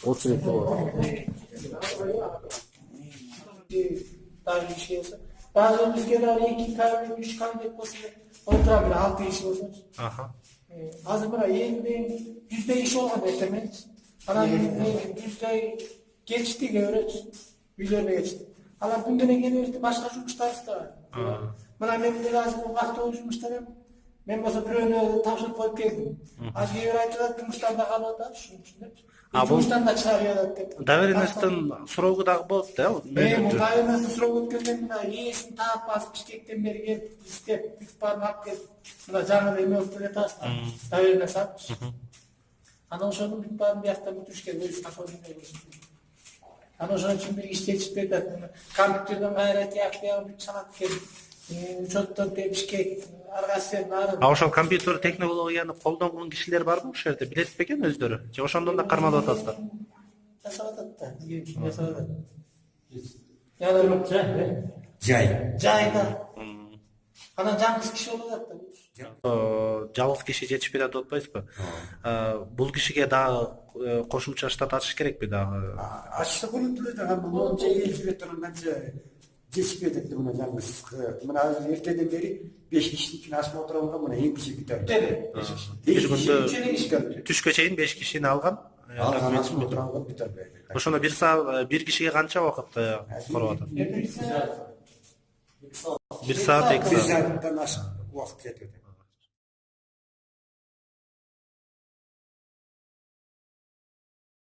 Очередь var. Daha bir şey olsa. Bazen rüzgarlar 2 tane, 3 tane deposu oturabilir, 6 iş olsa. Aha. Az bura yeni yüzde iş olmadı demek. Ama yüzde geçti göret. Yüzde geçti. Ama gündeme geliyor başka жұмыстар var. Bana ben biraz vakti olmuşlar. Ben mesela bir öyle tavsiye koyup geldim. Az yer aytılат жұмыстарда қалады, шунун үчүн. Жұмыстан да чыгарып деп. Доверенностьтен суроо дагы болот да. Муntayınızı сұрап өткенден мына иесін таап басып Бишкектен бери келип издеп бүт баарын алып келип мына жаңы эме болуп келе атасыздар. Доверенность алыпчы. Анан ошонун бүт баарын бияктан бүтүшкен өзү оформление кылышты. Анан ошон үчүн бир иштечип берет. Компьютерден кайра тияк бүт чалат келип учеттон Бишкек аргасы баары. Ошол компьютер технологияны колдонгон кишилер барбы ошол жерде? Билет бекен өздөрү? Же ошондон да кармалып атасыздар? Жасап атат да. Жасап атат. Яна жайда. Анан жаңгыз киши болуп атат да. Жалгыз киши жетишпей атып атпайсызбы? Бул кишиге дагы кошумча штат ачыш керекпи дагы? Ачса болот эле да, монча элчибет турганча жетишпедик да мына жаңгыз. Мына эртеден бери 5 кишинин осмотр алган, мына эң кичи битер. Бир күндө түшкө чейин 5 кишини алган. Алган осмотр алган битер. Ошондо бир кишиге канча убакыт карап атат? 1 саат 2 саат. Bir saatten aşağı vakit yetmedi.